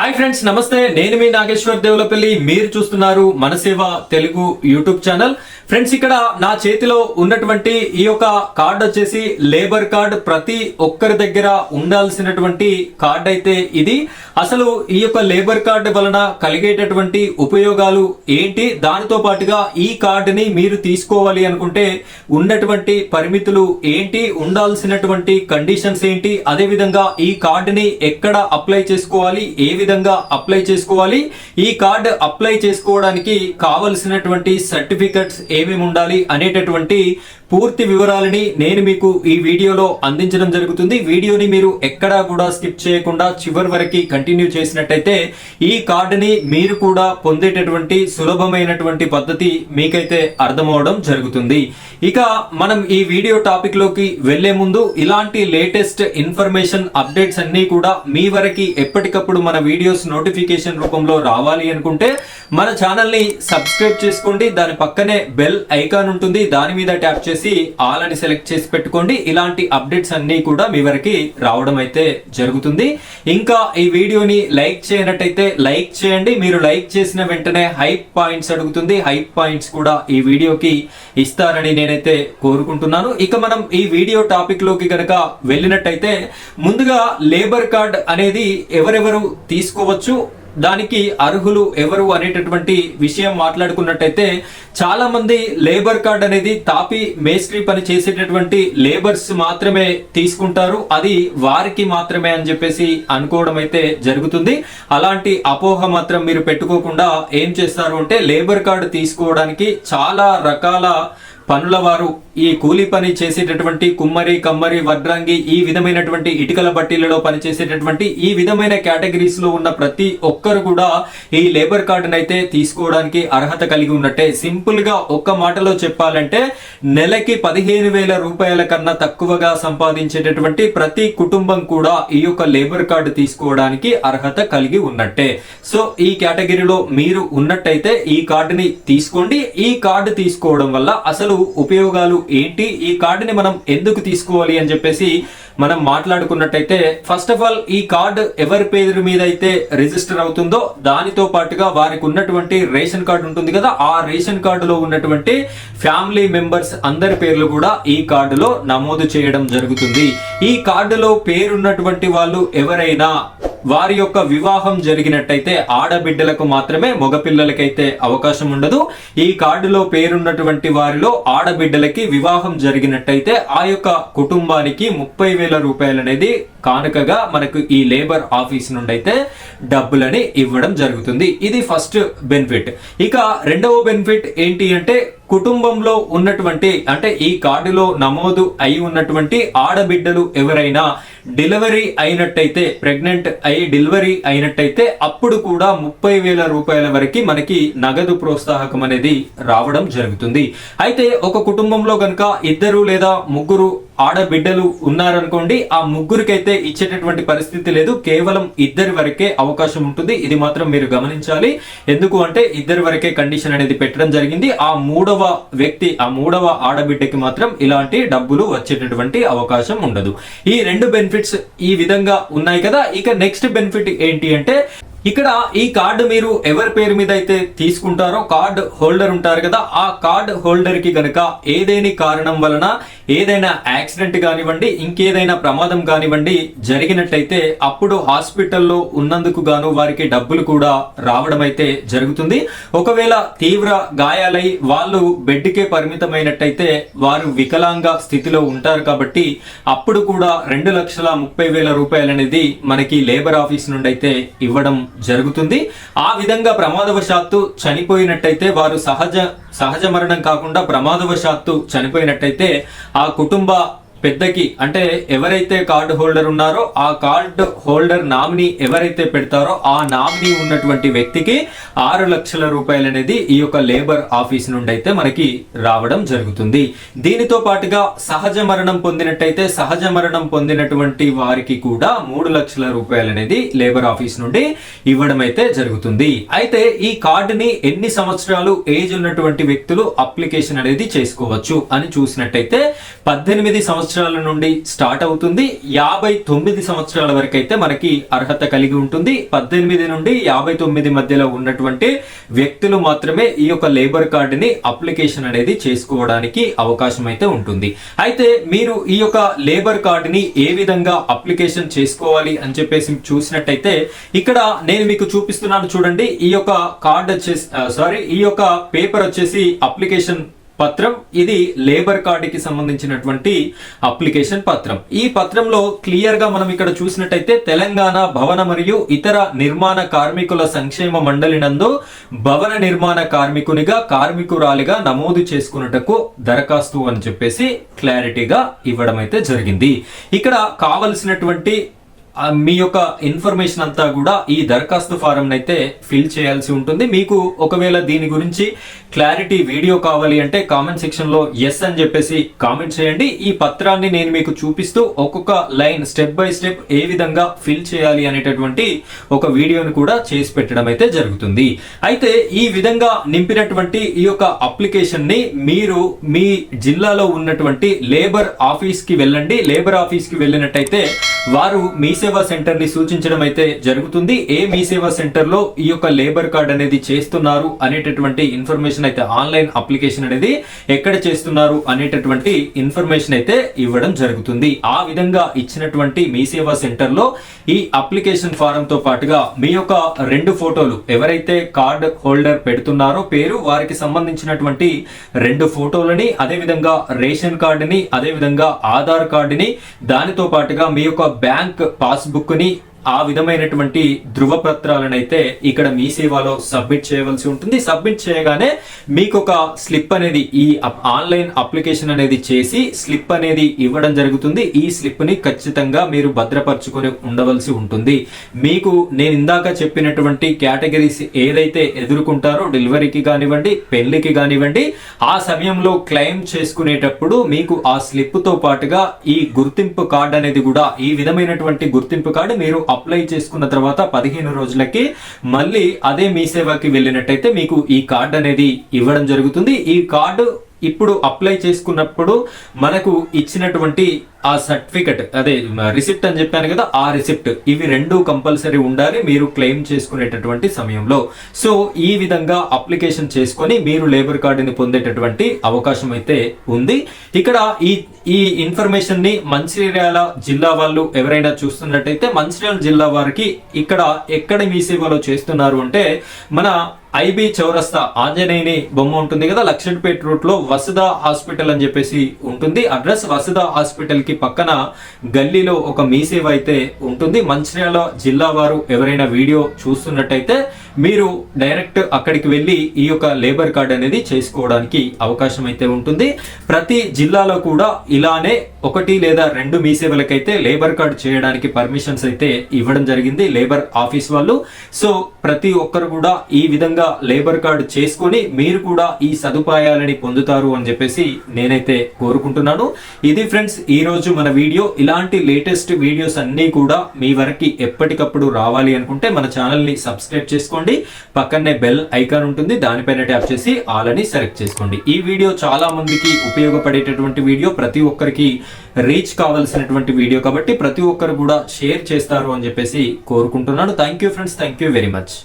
Hi friends, నమస్తే. నేను మీ నాగేశ్వర్ దేవులపల్లి. మీరు చూస్తున్నారు మన సేవ తెలుగు యూట్యూబ్ ఛానల్. ఫ్రెండ్స్, ఇక్కడ నా చేతిలో ఉన్నటువంటి ఈ యొక్క కార్డ్ వచ్చేసి లేబర్ కార్డ్. ప్రతి ఒక్కరి దగ్గర ఉండాల్సినటువంటి కార్డ్ అయితే ఇది. అసలు ఈ యొక్క లేబర్ కార్డు వలన కలిగేటటువంటి ఉపయోగాలు ఏంటి, దానితో పాటుగా ఈ కార్డుని మీరు తీసుకోవాలి అనుకుంటే ఉన్నటువంటి పరిమితులు ఏంటి, ఉండాల్సినటువంటి కండిషన్స్ ఏంటి, అదే విధంగా ఈ కార్డుని ఎక్కడ అప్లై చేసుకోవాలి, ఏ విధంగా అప్లై చేసుకోవాలి, ఈ కార్డు అప్లై చేసుకోవడానికి కావలసినటువంటి సర్టిఫికెట్స్ ఏమేమి ఉండాలి అనేటటువంటి పూర్తి వివరాలని నేను మీకు ఈ వీడియోలో అందించడం జరుగుతుంది. వీడియోని మీరు ఎక్కడా కూడా స్కిప్ చేయకుండా చివరి వరకు కంటిన్యూ చేసినట్టయితే ఈ కార్డుని మీరు కూడా పొందేటటువంటి సులభమైనటువంటి పద్ధతి మీకైతే అర్థమవడం జరుగుతుంది. ఇక మనం ఈ వీడియో టాపిక్ లోకి వెళ్లే ముందు ఇలాంటి లేటెస్ట్ ఇన్ఫర్మేషన్ అప్డేట్స్ అన్ని కూడా మీ వరకు ఎప్పటికప్పుడు మన వీడియోస్ నోటిఫికేషన్ రూపంలో రావాలి అనుకుంటే మన ఛానల్ ని సబ్స్క్రైబ్ చేసుకోండి. దాని పక్కనే బెల్ ఐకాన్ ఉంటుంది, దాని మీద ట్యాప్ చేసి ఆల్ అని సెలెక్ట్ చేసి పెట్టుకోండి. ఇలాంటి అప్డేట్స్ అన్ని కూడా మీ వరకు రావడం అయితే జరుగుతుంది. ఇంకా ఈ వీడియోని లైక్ చేయనట్టయితే లైక్ చేయండి. మీరు లైక్ చేసిన వెంటనే హైప్ పాయింట్స్ అడుగుతుంది. హైప్ పాయింట్స్ కూడా ఈ వీడియోకి ఇస్తారని నేనైతే కోరుకుంటున్నాను. ఇక మనం ఈ వీడియో టాపిక్ లోకి గనక వెళ్ళినట్టయితే ముందుగా లేబర్ కార్డ్ అనేది ఎవరెవరు తీసుకోవచ్చు, దానికి అర్హులు ఎవరు అనేటటువంటి విషయం మాట్లాడుకున్నట్టయితే చాలా మంది లేబర్ కార్డ్ అనేది తాపి మేస్త్రి పని చేసేటటువంటి లేబర్స్ మాత్రమే తీసుకుంటారు, అది వారికి మాత్రమే అని చెప్పేసి అనుకోవడం అయితే జరుగుతుంది. అలాంటి అపోహ మాత్రం మీరు పెట్టుకోకుండా ఏం చేస్తారు అంటే లేబర్ కార్డు తీసుకోవడానికి చాలా రకాల పనుల వారు, ఈ కూలీ పని చేసేటటువంటి కుమ్మరి, కమ్మరి, వడ్రంగి, ఈ విధమైనటువంటి ఇటుకల బట్టీలలో పనిచేసేటటువంటి ఈ విధమైన కేటగిరీస్ లో ఉన్న ప్రతి ఒక్కరు కూడా ఈ లేబర్ కార్డును అయితే తీసుకోవడానికి అర్హత కలిగి ఉన్నట్టే. సింపుల్ గా ఒక్క మాటలో చెప్పాలంటే నెలకి 15,000 రూపాయల కన్నా తక్కువగా సంపాదించేటటువంటి ప్రతి కుటుంబం కూడా ఈ యొక్క లేబర్ కార్డు తీసుకోవడానికి అర్హత కలిగి ఉన్నట్టే. సో ఈ కేటగిరీలో మీరు ఉన్నట్టయితే ఈ కార్డుని తీసుకోండి. ఈ కార్డు తీసుకోవడం వల్ల అసలు ఉపయోగాలు ఏంటి, ఈ కార్డుని మనం ఎందుకు తీసుకోవాలి అని చెప్పేసి మనం మాట్లాడుకున్నట్టయితే ఫస్ట్ ఆఫ్ ఆల్ ఈ కార్డు ఎవరి పేరు మీద అయితే రిజిస్టర్ అవుతుందో దానితో పాటుగా వారికి ఉన్నటువంటి రేషన్ కార్డు ఉంటుంది కదా, ఆ రేషన్ కార్డులో ఉన్నటువంటి ఫ్యామిలీ మెంబర్స్ అందరి పేర్లు కూడా ఈ కార్డులో నమోదు చేయడం జరుగుతుంది. ఈ కార్డులో పేరున్నటువంటి వాళ్ళు ఎవరైనా వారి యొక్క వివాహం జరిగినట్టయితే ఆడబిడ్డలకు మాత్రమే, మగపిల్లలకైతే అవకాశం ఉండదు. ఈ కార్డులో పేరున్నటువంటి వారిలో ఆడబిడ్డలకి వివాహం జరిగినట్టయితే ఆ యొక్క కుటుంబానికి 30,000 రూపాయలు అనేది కానుకగా మనకు ఈ లేబర్ ఆఫీస్ నుండి అయితే డబ్బులని ఇవ్వడం జరుగుతుంది. ఇది ఫస్ట్ బెనిఫిట్. ఇక రెండవ బెనిఫిట్ ఏంటి అంటే కుటుంబంలో ఉన్నటువంటి, అంటే ఈ కార్డులో నమోదు అయి ఉన్నటువంటి ఆడబిడ్డలు ఎవరైనా డెలివరీ అయినట్టయితే, ప్రెగ్నెంట్ అయి డెలివరీ అయినట్టయితే అప్పుడు కూడా 30,000 రూపాయల వరకు మనకి నగదు ప్రోత్సాహకం అనేది రావడం జరుగుతుంది. అయితే ఒక కుటుంబంలో కనుక 2 లేదా 3 ఆడబిడ్డలు ఉన్నారనుకోండి, ఆ ముగ్గురికైతే ఇచ్చేటటువంటి పరిస్థితి లేదు, కేవలం 2 వరకే అవకాశం ఉంటుంది. ఇది మాత్రం మీరు గమనించాలి. ఎందుకు అంటే 2 వరకే కండిషన్ అనేది పెట్టడం జరిగింది. ఆ 3వ వ్యక్తి, ఆ 3వ ఆడబిడ్డకి మాత్రం ఇలాంటి డబ్బులు వచ్చేటటువంటి అవకాశం ఉండదు. ఈ 2 బెనిఫిట్స్ ఈ విధంగా ఉన్నాయి కదా. ఇక నెక్స్ట్ బెనిఫిట్ ఏంటి అంటే ఇక్కడ ఈ కార్డు మీరు ఎవరి పేరు మీద అయితే తీసుకుంటారో కార్డు హోల్డర్ ఉంటారు కదా, ఆ కార్డు హోల్డర్ కి గనక ఏదైనా కారణం వలన ఏదైనా యాక్సిడెంట్ కానివ్వండి, ఇంకేదైనా ప్రమాదం కానివ్వండి జరిగినట్టయితే అప్పుడు హాస్పిటల్లో ఉన్నందుకు గాను వారికి డబ్బులు కూడా రావడం అయితే జరుగుతుంది. ఒకవేళ తీవ్ర గాయాలై వాళ్ళు బెడ్ కే పరిమితమైనట్టయితే వారు వికలాంగ స్థితిలో ఉంటారు కాబట్టి అప్పుడు కూడా 2,30,000 రూపాయలు అనేది మనకి లేబర్ ఆఫీస్ నుండి అయితే ఇవ్వడం జరుగుతుంది. ఆ విధంగా ప్రమాదవశాత్తు చనిపోయినట్టయితే వారు సహజ మరణం కాకుండా ప్రమాదవశాత్తు చనిపోయినట్టయితే ఆ కుటుంబ పెద్దకి, అంటే ఎవరైతే కార్డు హోల్డర్ ఉన్నారో ఆ కార్డు హోల్డర్ నామినీ ఎవరైతే పెడతారో ఆ నామినీ ఉన్నటువంటి వ్యక్తికి 6 లక్షల రూపాయలు అనేది ఈ యొక్క లేబర్ ఆఫీస్ నుండి అయితే మనకి రావడం జరుగుతుంది. దీనితో పాటుగా సహజ మరణం పొందినట్టయితే సహజ మరణం పొందినటువంటి వారికి కూడా 3 లక్షల రూపాయలు అనేది లేబర్ ఆఫీస్ నుండి ఇవ్వడం అయితే జరుగుతుంది. అయితే ఈ కార్డుని ఎన్ని సంవత్సరాలు ఏజ్ ఉన్నటువంటి వ్యక్తులు అప్లికేషన్ అనేది చేసుకోవచ్చు అని చూసినట్టయితే 18 సంవత్సరాలు సంవత్సరాల నుండి స్టార్ట్ అవుతుంది. 59 సంవత్సరాల వరకు అయితే మనకి అర్హత కలిగి ఉంటుంది. 18 నుండి 59 మధ్యలో ఉన్నటువంటి వ్యక్తులు మాత్రమే ఈ యొక్క లేబర్ కార్డుని అప్లికేషన్ అనేది చేసుకోవడానికి అవకాశం అయితే ఉంటుంది. అయితే మీరు ఈ యొక్క లేబర్ కార్డుని ఏ విధంగా అప్లికేషన్ చేసుకోవాలి అని చెప్పేసి చూసినట్టయితే ఇక్కడ నేను మీకు చూపిస్తున్నాను చూడండి. ఈ యొక్క కార్డ్ వచ్చేసి ఈ యొక్క పేపర్ వచ్చేసి అప్లికేషన్ పత్రం. ఇది లేబర్ కార్డుకి సంబంధించినటువంటి అప్లికేషన్ పత్రం. ఈ పత్రంలో క్లియర్ గా మనం ఇక్కడ చూసినట్టయితే తెలంగాణ భవన మరియు ఇతర నిర్మాణ కార్మికుల సంక్షేమ మండలి నందు భవన నిర్మాణ కార్మికునిగా కార్మికురాలిగా నమోదు చేసుకున్నటకు దరఖాస్తు అని చెప్పేసి క్లారిటీగా ఇవ్వడం అయితే జరిగింది. ఇక్కడ కావలసినటువంటి మీ యొక్క ఇన్ఫర్మేషన్ అంతా కూడా ఈ దరఖాస్తు ఫారం అయితే ఫిల్ చేయాల్సి ఉంటుంది. మీకు ఒకవేళ దీని గురించి క్లారిటీ వీడియో కావాలి అంటే కామెంట్ సెక్షన్ లో ఎస్ అని చెప్పేసి కామెంట్ చేయండి. ఈ పత్రాన్ని నేను మీకు చూపిస్తూ ఒక్కొక్క లైన్ స్టెప్ బై స్టెప్ ఏ విధంగా ఫిల్ చేయాలి అనేటటువంటి ఒక వీడియోని కూడా చేసి పెట్టడం అయితే జరుగుతుంది. అయితే ఈ విధంగా నింపినటువంటి ఈ యొక్క అప్లికేషన్ ని మీరు మీ జిల్లాలో ఉన్నటువంటి లేబర్ ఆఫీస్ కి వెళ్ళండి. లేబర్ ఆఫీస్ కి వెళ్ళినట్టయితే వారు మీ సేవా సెంటర్ ని సూచించడం అయితే జరుగుతుంది. ఏ మీ సేవా సెంటర్ లో ఈ యొక్క లేబర్ కార్డ్ అనేది చేస్తున్నారు అనేటటువంటి ఇన్ఫర్మేషన్ అయితే ఆన్లైన్ అప్లికేషన్ అనేది ఎక్కడ చేస్తున్నారు అనేటటువంటి ఇన్ఫర్మేషన్ అయితే ఇవ్వడం జరుగుతుంది. ఆ విధంగా ఇచ్చినటువంటి మీ సేవా సెంటర్ లో ఈ అప్లికేషన్ ఫారం తో పాటుగా మీ యొక్క 2 ఫోటోలు ఎవరైతే కార్డ్ హోల్డర్ పెడుతున్నారో పేరు వారికి సంబంధించినటువంటి 2 ఫోటోలని, అదే విధంగా రేషన్ కార్డుని, అదే విధంగా ఆధార్ కార్డుని, దానితో పాటుగా మీ యొక్క బ్యాంక్ పాస్బుక్ ని, ఆ విధమైనటువంటి ధృవపత్రాలను అయితే ఇక్కడ మీ సేవలో సబ్మిట్ చేయవలసి ఉంటుంది. సబ్మిట్ చేయగానే మీకు ఒక స్లిప్ అనేది ఈ ఆన్లైన్ అప్లికేషన్ అనేది చేసి స్లిప్ అనేది ఇవ్వడం జరుగుతుంది. ఈ స్లిప్ ని ఖచ్చితంగా మీరు భద్రపరచుకొని ఉండవలసి ఉంటుంది. మీకు నేను ఇందాక చెప్పినటువంటి కేటగిరీస్ ఏదైతే ఎదుర్కొంటారో డెలివరీకి కానివ్వండి, పెళ్లికి కానివ్వండి, ఆ సమయంలో క్లెయిమ్ చేసుకునేటప్పుడు మీకు ఆ స్లిప్ తో పాటుగా ఈ గుర్తింపు కార్డు అనేది కూడా, ఈ విధమైనటువంటి గుర్తింపు కార్డు మీరు అప్లై చేసుకున్న తర్వాత 15 రోజులకి మళ్ళీ అదే మీ సేవకి వెళ్ళినట్టయితే మీకు ఈ కార్డు అనేది ఇవ్వడం జరుగుతుంది. ఈ కార్డు ఇప్పుడు అప్లై చేసుకున్నప్పుడు మనకు ఇచ్చినటువంటి ఆ సర్టిఫికెట్, అదే రిసిప్ట్ అని చెప్పాను కదా, ఆ రిసిప్ట్, ఇవి 2 కంపల్సరీ ఉండాలి మీరు క్లెయిమ్ చేసుకునేటటువంటి సమయంలో. సో ఈ విధంగా అప్లికేషన్ చేసుకొని మీరు లేబర్ కార్డుని పొందేటటువంటి అవకాశం అయితే ఉంది. ఇక్కడ ఈ ఇన్ఫర్మేషన్ ని మంచిర్యాల జిల్లా వాళ్ళు ఎవరైనా చూస్తున్నట్టయితే మంచిర్యాల జిల్లా వారికి ఇక్కడ ఎక్కడ మీ సేవలో చేస్తున్నారు అంటే మన ఐబీ చౌరస్తా ఆంజనేయుని బొమ్మ ఉంటుంది కదా, లక్షడ్పేట రూట్ లో వసుదా హాస్పిటల్ అని చెప్పేసి ఉంటుంది. అడ్రస్ వసుదా హాస్పిటల్ కి పక్కన గల్లీలో ఒక మీ సేవ అయితే ఉంటుంది. మంచిర్యాల జిల్లా వారు ఎవరైనా వీడియో చూస్తున్నట్టయితే మీరు డైరెక్ట్ అక్కడికి వెళ్ళి ఈ యొక్క లేబర్ కార్డ్ అనేది చేసుకోవడానికి అవకాశం అయితే ఉంటుంది. ప్రతి జిల్లాలో కూడా ఇలానే 1 లేదా 2 మీ సేవలకైతే లేబర్ కార్డ్ చేయడానికి పర్మిషన్స్ అయితే ఇవ్వడం జరిగింది లేబర్ ఆఫీస్ వాళ్ళు. సో ప్రతి ఒక్కరు కూడా ఈ విధంగా లేబర్ కార్డ్ చేసుకొని మీరు కూడా ఈ సదుపాయాలని పొందుతారు అని చెప్పేసి నేనైతే కోరుకుంటున్నాను. ఇది ఫ్రెండ్స్ ఈ రోజు మన వీడియో. ఇలాంటి లేటెస్ట్ వీడియోస్ అన్ని కూడా మీ వరకు ఎప్పటికప్పుడు రావాలి అనుకుంటే మన ఛానల్ ని సబ్స్క్రైబ్ చేసుకోండి. పక్కనే బెల్ ఐకాన్ ఉంటుంది, దానిపైన ట్యాప్ చేసి ఆల్ అని సెలెక్ట్ చేసుకోండి. ఈ వీడియో చాలా మందికి ఉపయోగపడేటటువంటి వీడియో, ప్రతి ఒక్కరికి రీచ్ కావాల్సినటువంటి వీడియో కాబట్టి ప్రతి ఒక్కరు కూడా షేర్ చేస్తారు అని చెప్పేసి కోరుకుంటున్నాను. Thank you friends, thank you very much.